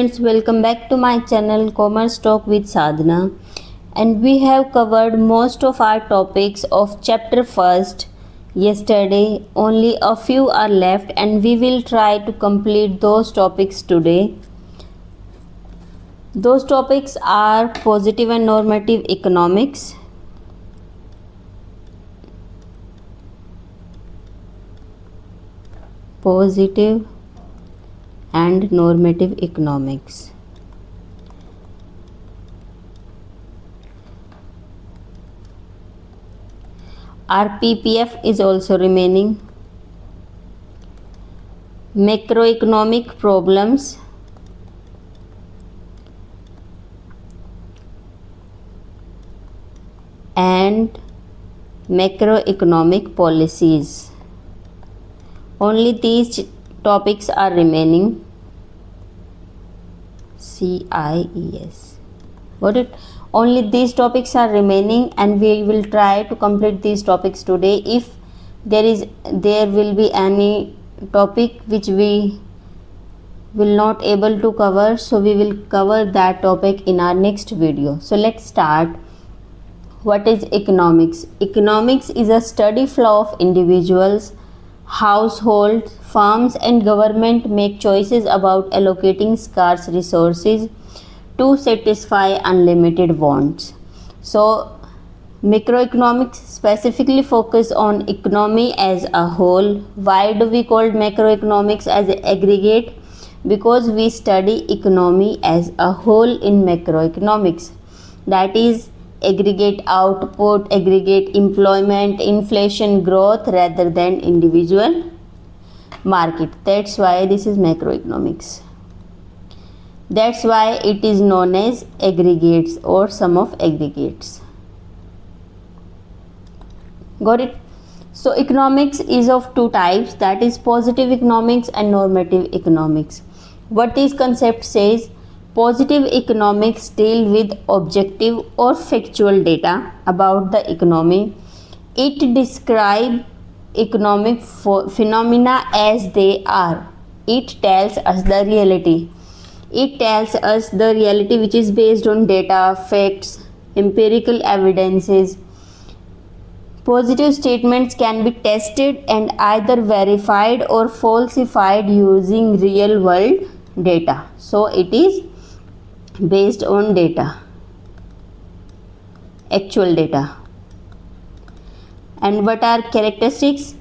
Friends, welcome back to my channel Commerce Talk with Sadhana, and we have covered most of our topics of chapter first yesterday. Only a few are left and we will try to complete those topics today. Those topics are positive and normative economics, positive and normative economics. RPPF is also remaining. Macroeconomic problems, and macroeconomic policies. Only these topics are remaining. CIES. Got it? Only these topics are remaining and we will try to complete these topics today. If there will be any topic which we will not able to cover, so we will cover that topic in our next video. So let's start. What is economics? Economics is a study flow of individuals, households, firms and government make choices about allocating scarce resources to satisfy unlimited wants. So macroeconomics specifically focus on economy as a whole. Why do we call macroeconomics as an aggregate? Because we study economy as a whole in macroeconomics. That is aggregate output, aggregate employment, inflation, growth rather than individual market. That's why this is macroeconomics. That's why it is known as aggregates or sum of aggregates. Got it? So economics is of two types, that is positive economics and normative economics. What this concept says: positive economics deal with objective or factual data about the economy. It describes economic phenomena as they are. It tells us the reality. It tells us the reality which is based on data, facts, empirical evidences. Positive statements can be tested and either verified or falsified using real world data. So it is based on data, actual data. And what are characteristics?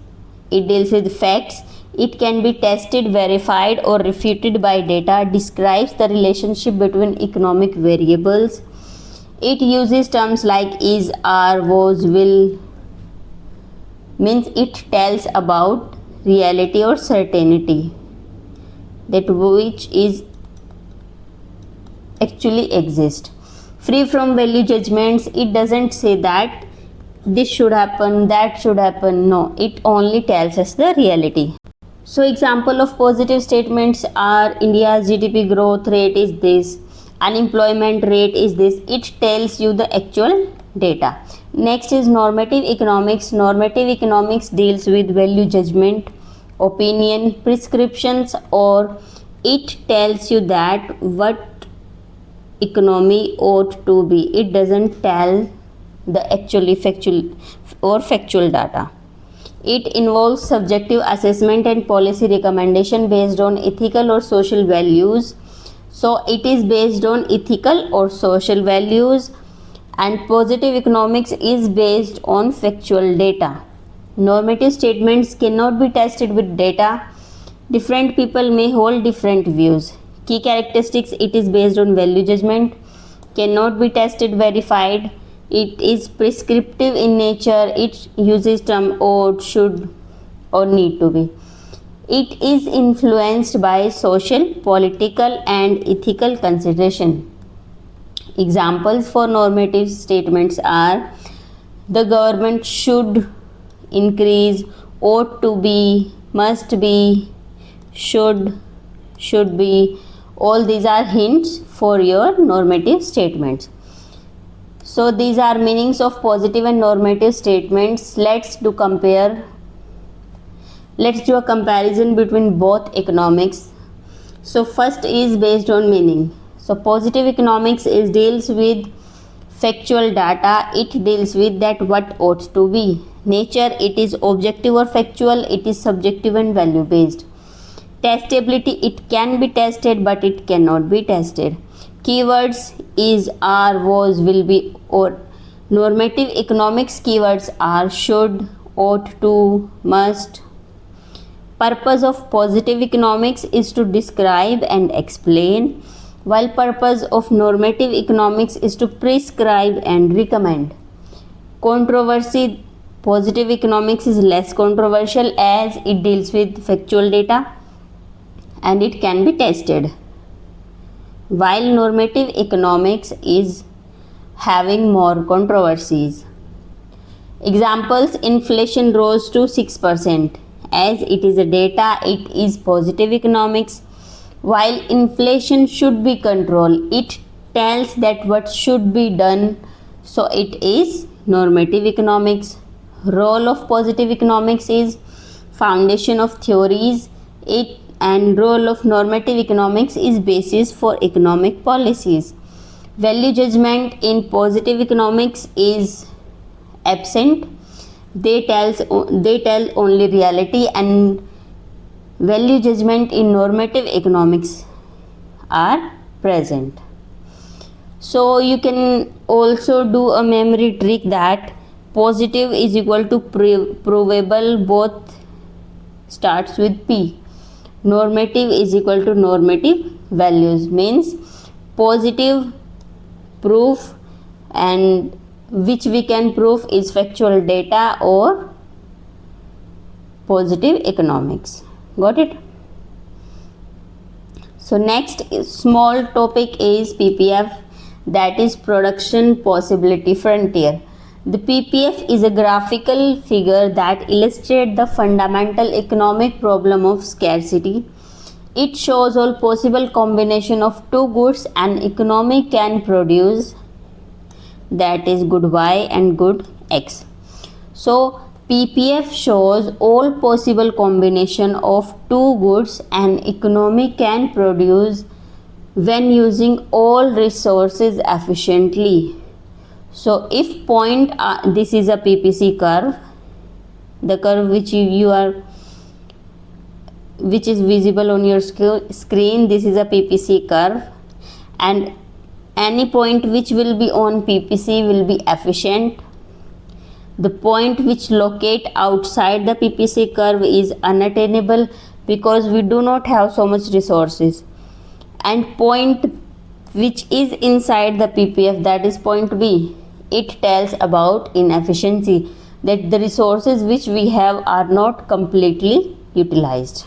It deals with facts. It can be tested, verified or refuted by data. Describes the relationship between economic variables. It uses terms like is, are, was, will. Means it tells about reality or certainty, that which is actually exist. Free from value judgments. It doesn't say that this should happen, that should happen. No, it only tells us the reality. So example of positive statements are India's GDP growth rate is this, unemployment rate is this. It tells you the actual data. Next is normative economics. Normative economics deals with value judgment, opinion, prescriptions, or it tells you that what economy ought to be. It doesn't tell the actually factual data. It involves subjective assessment and policy recommendation based on ethical or social values. So it is based on ethical or social values, and positive economics is based on factual data. Normative statements cannot be tested with data. Different people may hold different views. Key characteristics: it is based on value judgment, cannot be tested, verified. It is prescriptive in nature. It uses term ought, should or need to be. It is influenced by social, political and ethical consideration. Examples for normative statements are the government should increase, ought to be, must be, should be. All these are hints for your normative statements. So these are meanings of positive and normative statements. Let's do a comparison between both economics. So first is based on meaning. So positive economics is deals with factual data. It deals with that what ought to be. Nature, it is objective or factual. It is subjective and value based. Testability, it can be tested but it cannot be tested. Keywords is, are, was, will be, or. Normative economics keywords are should, ought to, must. Purpose of positive economics is to describe and explain, while purpose of normative economics is to prescribe and recommend. Controversy, positive economics is less controversial as it deals with factual data and it can be tested, while normative economics is having more controversies. Examples: inflation rose to 6%. As it is a data, it is positive economics, while inflation should be controlled. It tells that what should be done, so it is normative economics. Role of positive economics is foundation of theories. It and role of normative economics is basis for economic policies. Value judgment in positive economics is absent. They tell only reality, and value judgment in normative economics are present. So you can also do a memory trick that positive is equal to provable, both starts with P. Normative is equal to normative values, means positive proof, and which we can prove is factual data or positive economics. Got it? So next small topic is PPF, that is production possibility frontier. The PPF is a graphical figure that illustrates the fundamental economic problem of scarcity. It shows all possible combination of two goods an economy can produce, that is good Y and good X. So PPF shows all possible combination of two goods an economy can produce when using all resources efficiently. So if point, this is a PPC curve, the curve which which is visible on your screen, this is a PPC curve, and any point which will be on PPC will be efficient. The point which locate outside the PPC curve is unattainable because we do not have so much resources, and point which is inside the PPF, that is point B, it tells about inefficiency, that the resources which we have are not completely utilized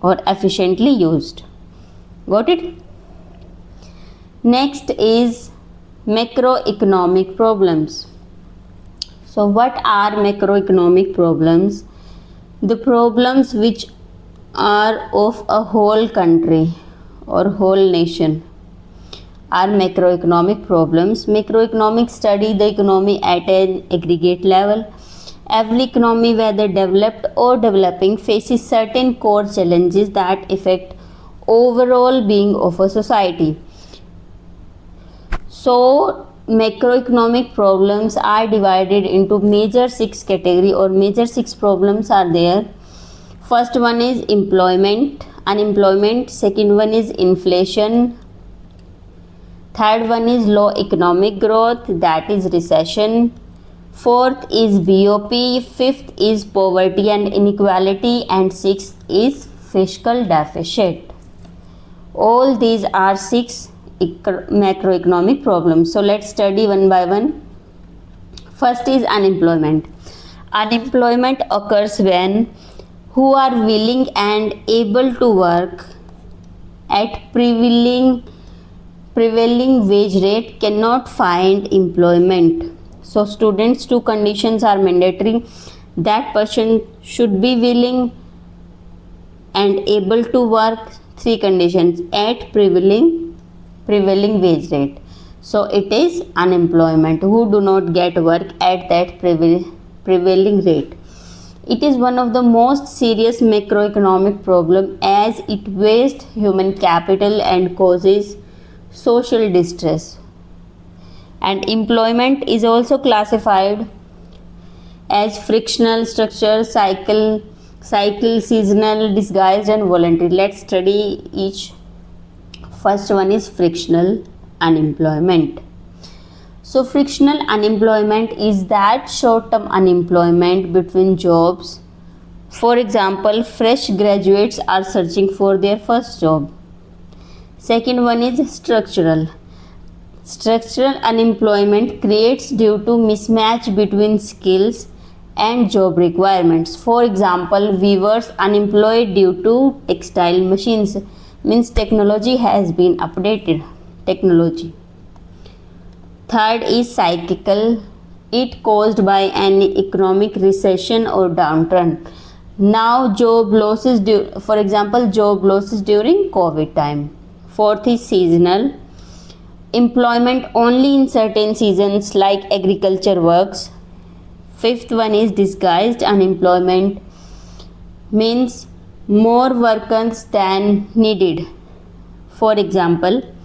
or efficiently used. Got it? Next is macroeconomic problems. So what are macroeconomic problems? The problems which are of a whole country or whole nation are macroeconomic problems. Macroeconomics study the economy at an aggregate level. Every economy, whether developed or developing, faces certain core challenges that affect overall being of a society. So macroeconomic problems are divided into major 6 category, or major 6 problems are there. First one is unemployment. Second one is inflation. Third one is low economic growth, that is recession. Fourth is BOP. Fifth is poverty and inequality, and sixth is fiscal deficit. All these are 6 macroeconomic problems. So let's study one by one. First is unemployment. Unemployment occurs when who are willing and able to work at prevailing wage rate cannot find employment. So students, 2 conditions are mandatory. That person should be willing and able to work. 3 conditions at prevailing wage rate. So it is unemployment, who do not get work at that prevailing rate. It is one of the most serious macroeconomic problem as it wastes human capital and causes social distress. And employment is also classified as frictional, structure, cycle, seasonal, disguised and voluntary. Let's study each. First one is frictional unemployment. So frictional unemployment is that short-term unemployment between jobs. For example, fresh graduates are searching for their first job. Second one is structural. Structural unemployment creates due to mismatch between skills and job requirements. For example, weavers unemployed due to textile machines, means technology has been updated. Technology. Third is cyclical. It caused by an economic recession or downturn. Now job losses, for example, job losses during COVID time. Fourth is seasonal. Employment only in certain seasons like agriculture works. Fifth one is disguised unemployment, means more workers than needed. For example,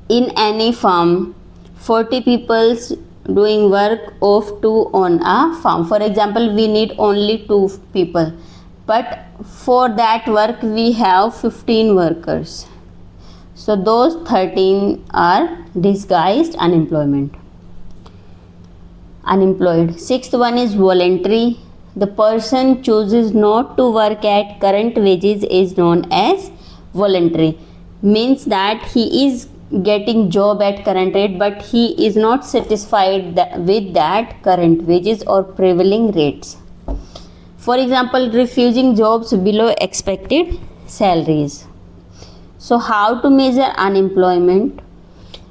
in any farm, 40 people doing work of 2 on a farm. For example, we need only 2 people, but for that work we have 15 workers. So those 13 are disguised unemployed. Sixth one is voluntary. The person chooses not to work at current wages is known as voluntary. Means that he is getting job at current rate but he is not satisfied with that current wages or prevailing rates. For example, refusing jobs below expected salaries. So how to measure unemployment?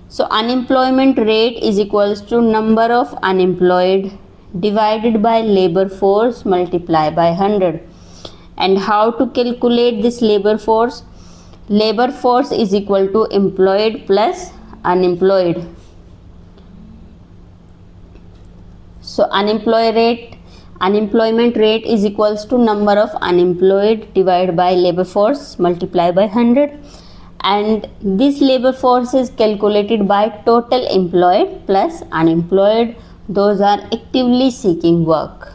So unemployment rate is equals to number of unemployed divided by labor force multiplied by 100. And how to calculate this labor force? Labor force is equal to employed plus unemployed. So unemployment rate is equals to number of unemployed divided by labor force multiplied by 100. And this labor force is calculated by total employed plus unemployed, those are actively seeking work.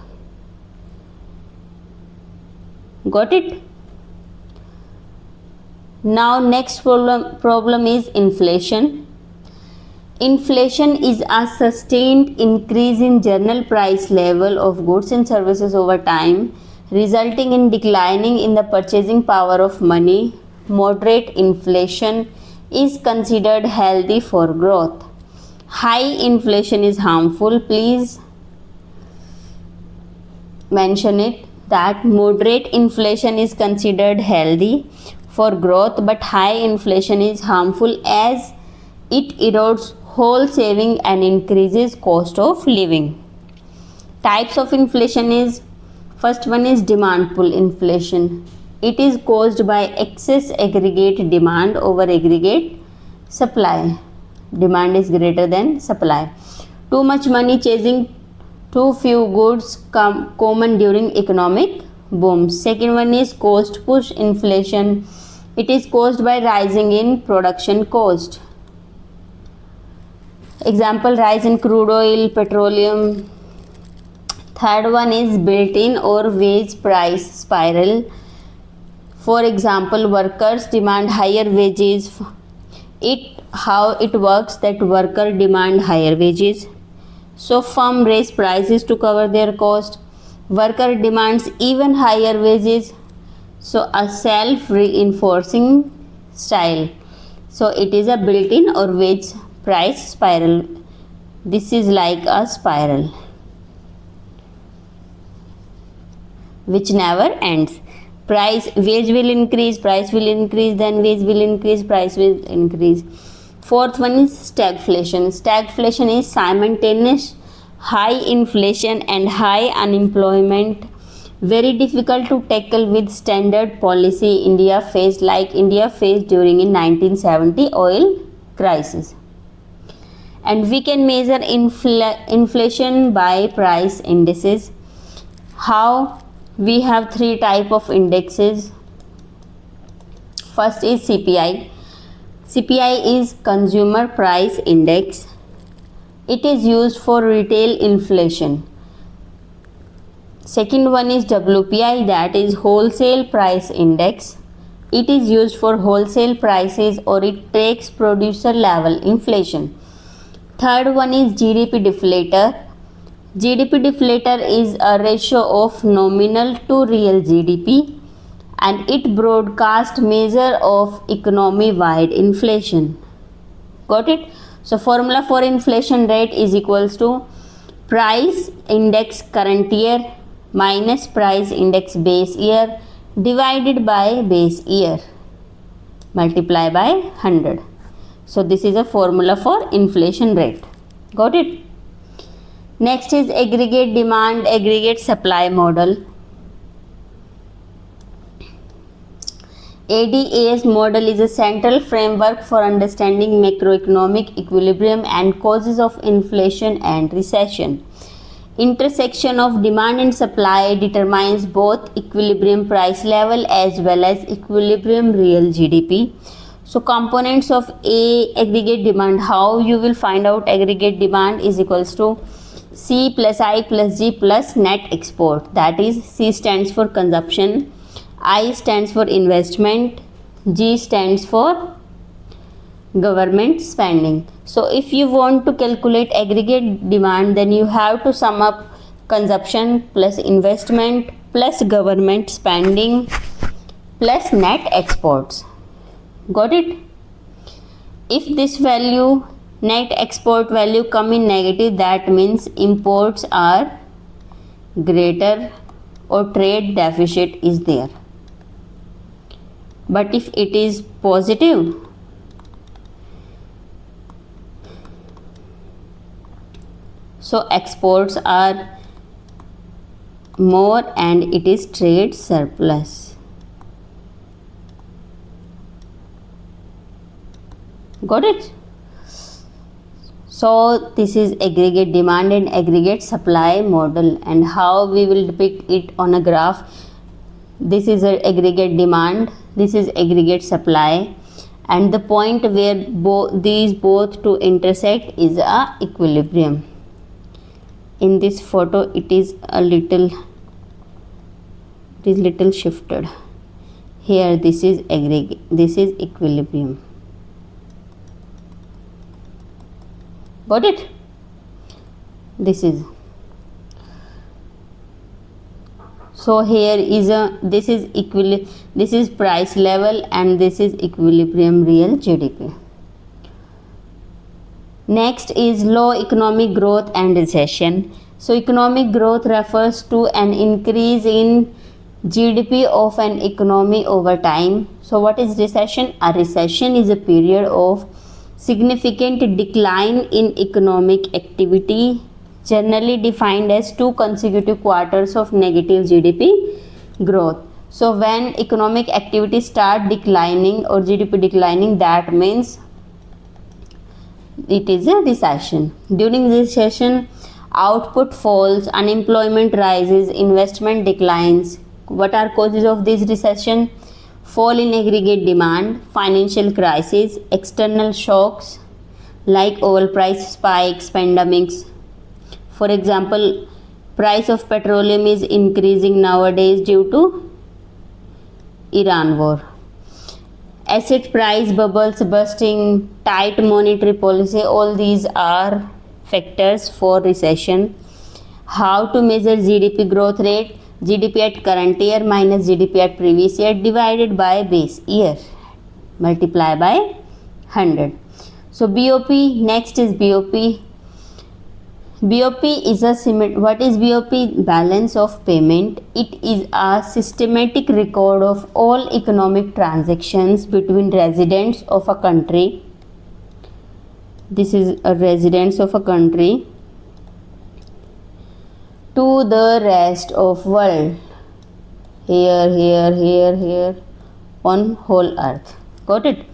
Got it? Now next problem is inflation. Inflation is a sustained increase in general price level of goods and services over time, resulting in declining in the purchasing power of money. Moderate inflation is considered healthy for growth. High inflation is harmful. Please mention it that moderate inflation is considered healthy for growth, but high inflation is harmful as it erodes whole saving and increases cost of living. Types of inflation is, first one is demand pull inflation. It is caused by excess aggregate demand over aggregate supply. Demand is greater than supply. Too much money chasing too few goods common during economic boom. Second one is cost push inflation. It is caused by rising in production cost. Example, rise in crude oil, petroleum. Third one is built-in or wage price spiral. For example, workers demand higher wages. How it works that worker demand higher wages. So firm raise prices to cover their cost. Worker demands even higher wages. So a self-reinforcing style. So it is a built-in or wage price spiral. This is like a spiral which never ends. Wage will increase, price will increase, then wage will increase, price will increase. Fourth one is stagflation. Stagflation is simultaneous high inflation and high unemployment. Very difficult to tackle with standard policy India faced during in 1970 oil crisis. And we can measure inflation by price indices. How? We have three type of indexes. First is CPI. CPI is Consumer Price Index. It is used for retail inflation. Second one is WPI, that is Wholesale Price Index. It is used for wholesale prices, or it takes producer level inflation. Third one is GDP deflator. GDP deflator is a ratio of nominal to real GDP, and it broadcast measure of economy wide inflation. Got it? So formula for inflation rate is equals to price index current year minus price index base year divided by base year, multiply by 100. So this is a formula for inflation rate. Got it? Next is aggregate demand, aggregate supply model. ADAS model is a central framework for understanding macroeconomic equilibrium and causes of inflation and recession. Intersection of demand and supply determines both equilibrium price level as well as equilibrium real GDP. So components of aggregate demand, how you will find out aggregate demand is equals to C plus I plus G plus net export. That is, C stands for consumption, I stands for investment, G stands for government spending. So if you want to calculate aggregate demand, then you have to sum up consumption plus investment plus government spending plus net exports. Got it? If this value, net export value, come in negative, that means imports are greater or trade deficit is there. But if it is positive, so exports are more and it is trade surplus. Got it? So this is aggregate demand and aggregate supply model, and how we will depict it on a graph. This is a aggregate demand, this is aggregate supply, and the point where these both to intersect is a equilibrium. In this photo it is a little shifted. Here this is aggregate, this is equilibrium. Got it? This is, so here is a, this is price level and this is equilibrium real GDP. Next is low economic growth and recession. So economic growth refers to an increase in GDP of an economy over time. So what is recession? A recession is a period of significant decline in economic activity, generally defined as 2 consecutive quarters of negative GDP growth. So when economic activity start declining or GDP declining, that means it is a recession. During this recession, output falls, unemployment rises, investment declines. What are causes of this recession? Fall in aggregate demand, financial crisis, external shocks like oil price spikes, pandemics. For example, price of petroleum is increasing nowadays due to Iran war. Asset price bubbles bursting, tight monetary policy, all these are factors for recession. How to measure GDP growth rate? GDP at current year minus GDP at previous year divided by base year, multiply by 100. So BOP, next is BOP. BOP is a what is BOP? Balance of payment. It is a systematic record of all economic transactions between residents of a country. This is a residents of a country to the rest of world, here on whole earth. Got it?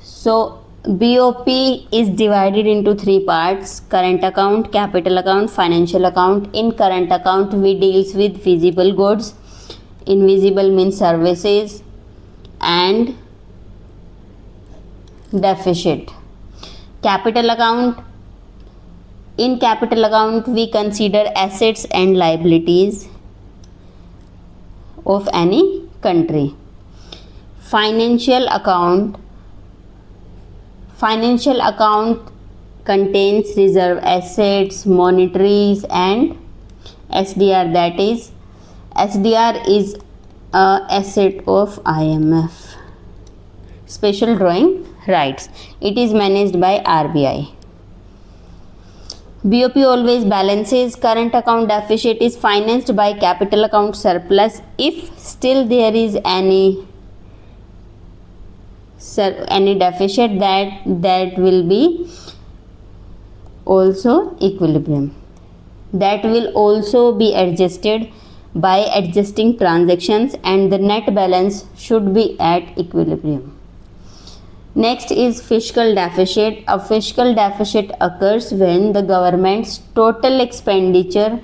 So BOP is divided into three parts: current account, capital account, financial account. In current account, we deals with visible goods, invisible means services, and deficit. Capital account, in capital account we consider assets and liabilities of any country. Financial account contains reserve assets, monetaries, and SDR. That is, SDR is a asset of IMF, special drawing rights. It is managed by RBI. BOP always balances. Current account deficit is financed by capital account surplus if still there is any deficit, that will be also equilibrium. That will also be adjusted by adjusting transactions, and the net balance should be at equilibrium. Next is fiscal deficit. A fiscal deficit occurs when the government's total expenditure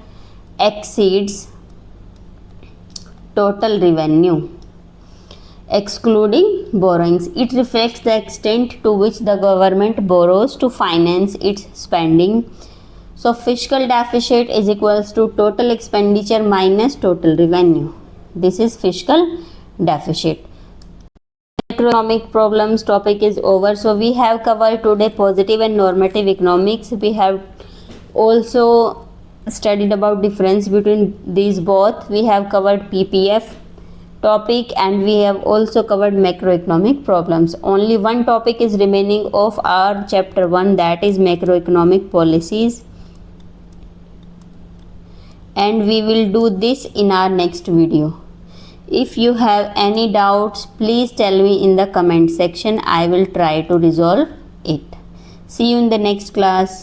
exceeds total revenue, excluding borrowings. It reflects the extent to which the government borrows to finance its spending. So fiscal deficit is equals to total expenditure minus total revenue. This is fiscal deficit. Macroeconomic problems topic is over. So we have covered today positive and normative economics. We have also studied about difference between these both. We have covered PPF topic, and we have also covered macroeconomic problems. Only one topic is remaining of our chapter 1, that is macroeconomic policies, and we will do this in our next video. If you have any doubts, please tell me in the comment section. I will try to resolve it. See you in the next class.